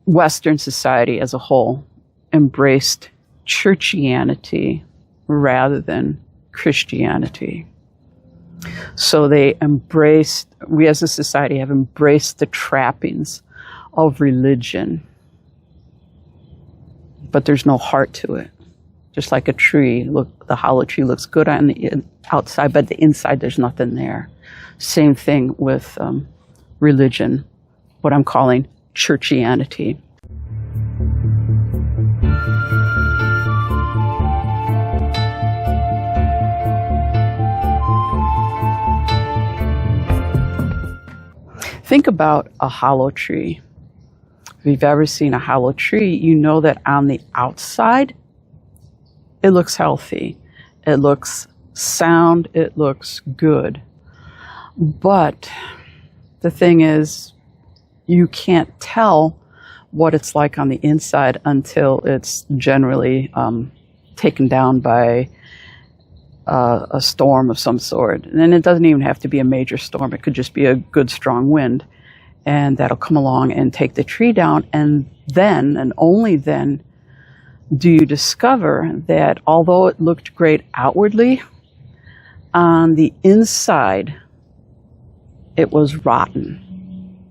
Western society as a whole embraced Churchianity rather than Christianity. So we as a society have embraced the trappings of religion, but there's no heart to it. Just like a tree, look, the hollow tree looks good on the outside, but the inside there's nothing there. Same thing with religion, what I'm calling Churchianity. Think about a hollow tree. If you've ever seen a hollow tree, you know that on the outside, it looks healthy. It looks sound. It looks good. But the thing is, you can't tell what it's like on the inside until it's generally taken down by a storm of some sort. And it doesn't even have to be a major storm. It could just be a good strong wind. And that'll come along and take the tree down. And then, and only then, do you discover that although it looked great outwardly, on the inside, it was rotten.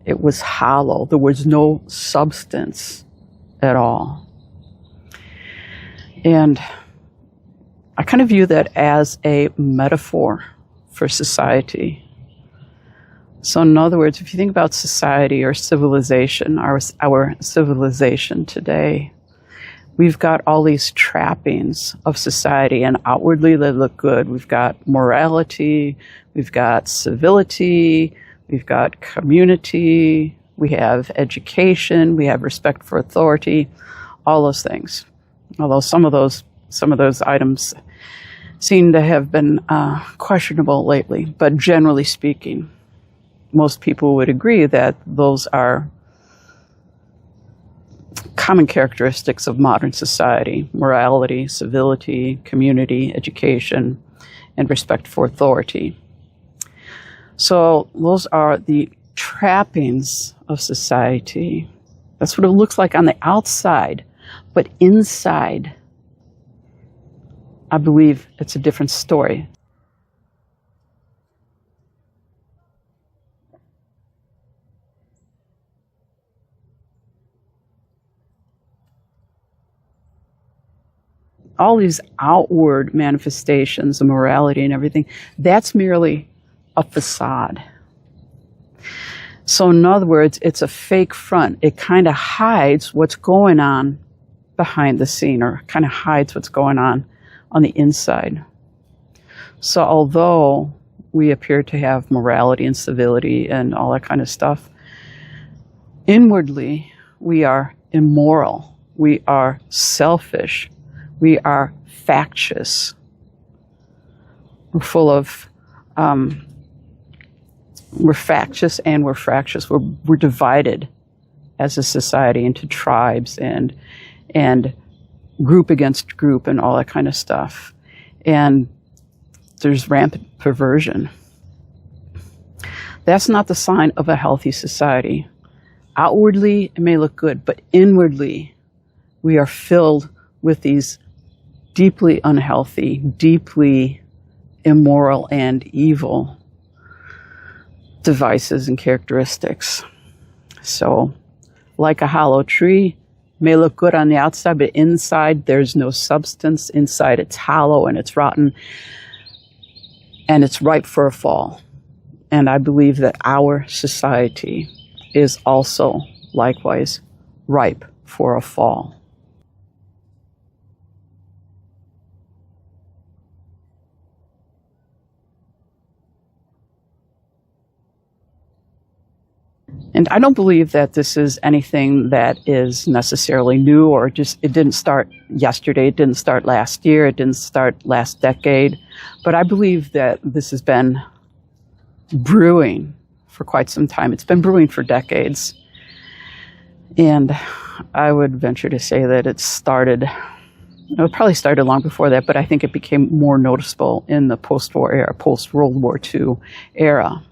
It was hollow. There was no substance at all. And I kind of view that as a metaphor for society. So in other words, if you think about society or civilization, our civilization today, we've got all these trappings of society, and outwardly they look good. We've got morality, we've got civility, we've got community, we have education, we have respect for authority, all those things. Although some of those items seem to have been questionable lately, but generally speaking, most people would agree that those are common characteristics of modern society: morality, civility, community, education, and respect for authority. So those are the trappings of society. That's what it looks like on the outside, but inside, I believe it's a different story. All these outward manifestations of morality and everything, that's merely a facade. So in other words, it's a fake front. It kind of hides what's going on behind the scene, or kind of hides what's going on the inside. So although we appear to have morality and civility and all that kind of stuff, inwardly we are immoral, we are selfish, we are factious. We're full of, we're factious and we're fractious. We're divided as a society into tribes and group against group and all that kind of stuff. And there's rampant perversion. That's not the sign of a healthy society. Outwardly, it may look good, but inwardly, we are filled with these deeply unhealthy, deeply immoral and evil devices and characteristics. So, like a hollow tree, may look good on the outside, but inside there's no substance. Inside it's hollow and it's rotten, and it's ripe for a fall. And I believe that our society is also likewise ripe for a fall. And I don't believe that this is anything that is necessarily new, or just, it didn't start yesterday, it didn't start last year, it didn't start last decade. But I believe that this has been brewing for quite some time. It's been brewing for decades. And I would venture to say that it probably started long before that, but I think it became more noticeable in the post-war era, post-World War II era.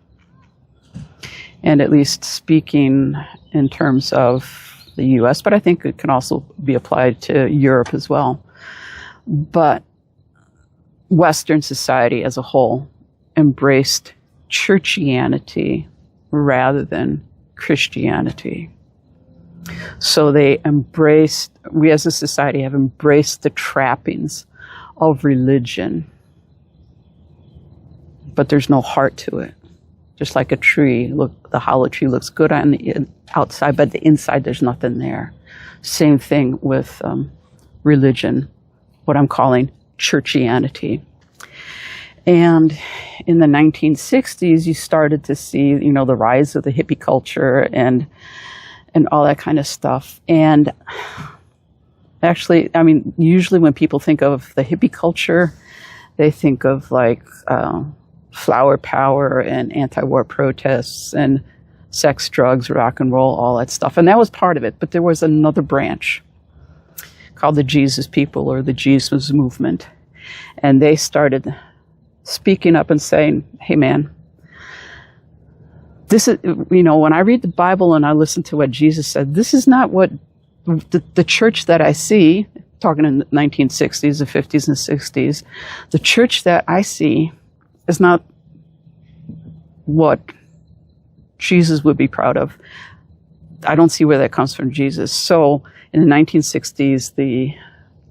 And at least speaking in terms of the US, but I think it can also be applied to Europe as well. But Western society as a whole embraced Churchianity rather than Christianity. So we as a society have embraced the trappings of religion, but there's no heart to it. Just like a tree, look, the hollow tree looks good on the outside, but the inside there's nothing there. Same thing with religion, what I'm calling Churchianity. And in the 1960s, you started to see, the rise of the hippie culture and all that kind of stuff. And actually, usually when people think of the hippie culture, they think of like flower power and anti-war protests and sex, drugs, rock and roll, all that stuff. And that was part of it. But there was another branch called the Jesus people or the Jesus movement. And they started speaking up and saying, hey man, this is, when I read the Bible and I listen to what Jesus said, this is not what the church that I see, talking in the 1960s, the 50s and 60s, the church that I see is not what Jesus would be proud of. I don't see where that comes from Jesus. So in the 1960s,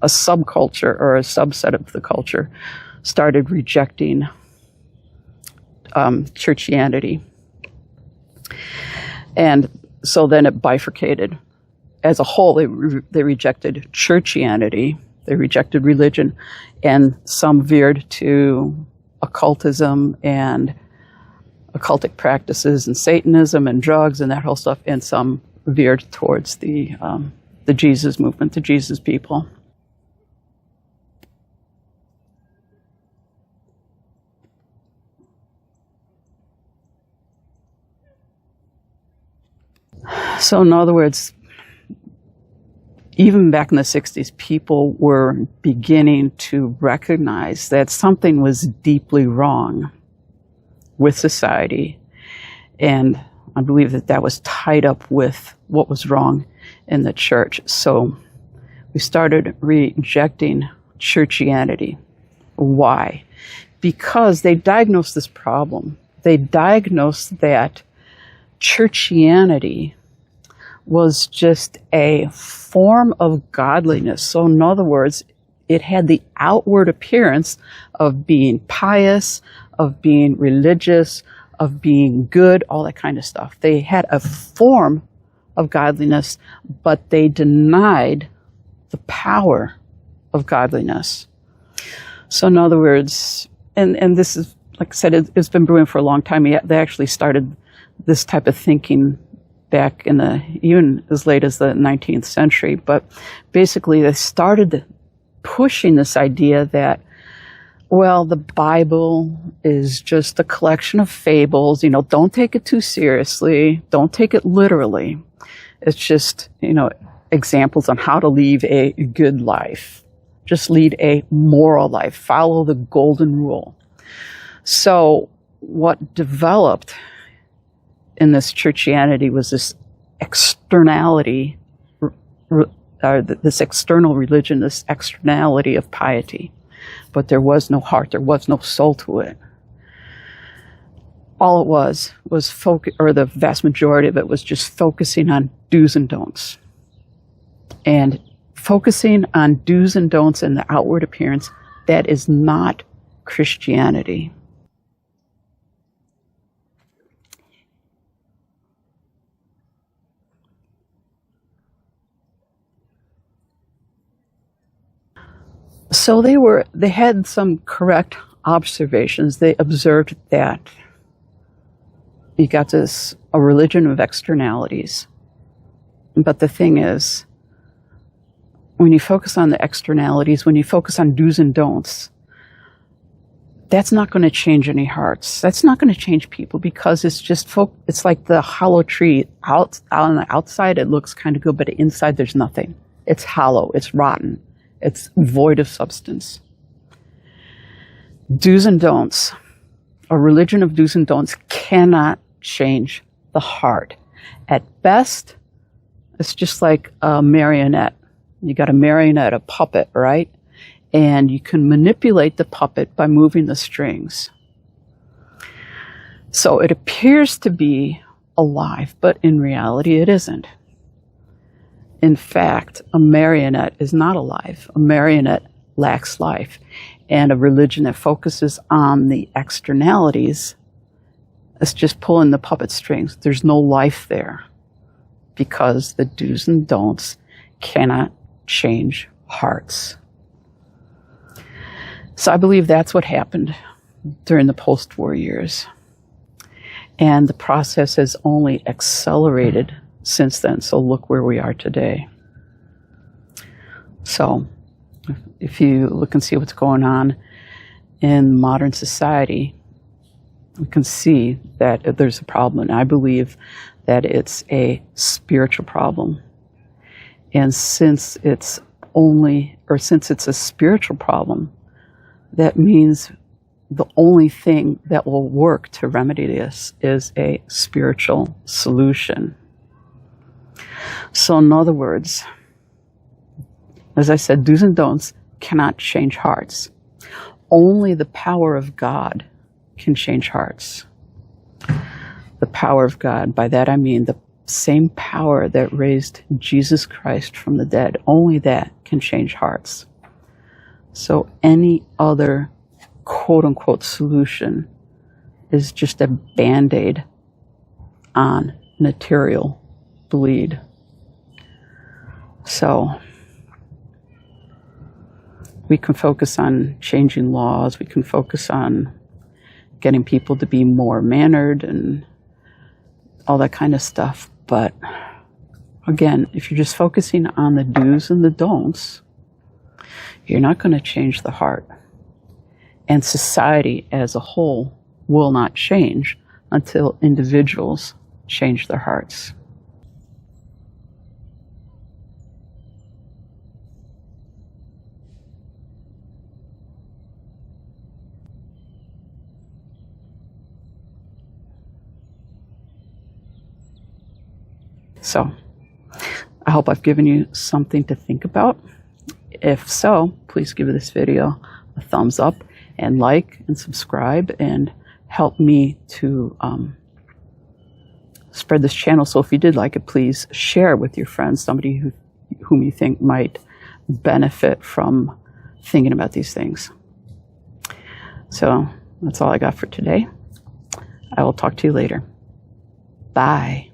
a subculture or a subset of the culture started rejecting Churchianity. And so then it bifurcated. As a whole, they rejected Churchianity, they rejected religion, and some veered to occultism and occultic practices and Satanism and drugs and that whole stuff, and some veered towards the Jesus movement, the Jesus people. So in other words, even back in the 60s, people were beginning to recognize that something was deeply wrong with society. And I believe that was tied up with what was wrong in the church. So we started rejecting Churchianity. Why? Because they diagnosed this problem. They diagnosed that Churchianity was just a form of godliness. So in other words, it had the outward appearance of being pious, of being religious, of being good, all that kind of stuff. They had a form of godliness, but they denied the power of godliness. So in other words, and this is, like I said, it's been brewing for a long time. They actually started this type of thinking back in even as late as the 19th century. But basically they started pushing this idea that, well, the Bible is just a collection of fables. Don't take it too seriously. Don't take it literally. It's just, examples on how to live a good life. Just lead a moral life. Follow the golden rule. So what developed in this Churchianity was this externality, this external religion, this externality of piety. But there was no heart, there was no soul to it. All it was the vast majority of it was just focusing on do's and don'ts. And focusing on do's and don'ts and the outward appearance, that is not Christianity. So they had some correct observations. They observed that you got a religion of externalities. But the thing is, when you focus on the externalities, when you focus on do's and don'ts, that's not going to change any hearts. That's not going to change people, because it's just it's like the hollow tree. Out on the outside, it looks kind of good, but inside there's nothing. It's hollow. It's rotten. It's void of substance. Do's and don'ts, a religion of do's and don'ts, cannot change the heart. At best, It's just like a marionette. You got a marionette, a puppet, right? And you can manipulate the puppet by moving the strings. So it appears to be alive, but in reality it isn't. In fact, a marionette is not alive. A marionette lacks life. And a religion that focuses on the externalities is just pulling the puppet strings. There's no life there because the do's and don'ts cannot change hearts. So I believe that's what happened during the post-war years. And the process has only accelerated since then. So look where we are today. So if you look and see what's going on in modern society, we can see that there's a problem. And I believe that it's a spiritual problem. And since it's a spiritual problem, that means the only thing that will work to remedy this is a spiritual solution. So in other words, as I said, do's and don'ts cannot change hearts. Only the power of God can change hearts. The power of God, by that I mean the same power that raised Jesus Christ from the dead, only that can change hearts. So any other quote-unquote solution is just a band-aid on an arterial bleed. So we can focus on changing laws, we can focus on getting people to be more mannered and all that kind of stuff. But again, if you're just focusing on the do's and the don'ts, you're not going to change the heart. And society as a whole will not change until individuals change their hearts. So, I hope I've given you something to think about. If so, please give this video a thumbs up and like and subscribe and help me to spread this channel. So if you did like it, please share it with your friends, somebody whom you think might benefit from thinking about these things. So that's all I got for today. I will talk to you later. Bye.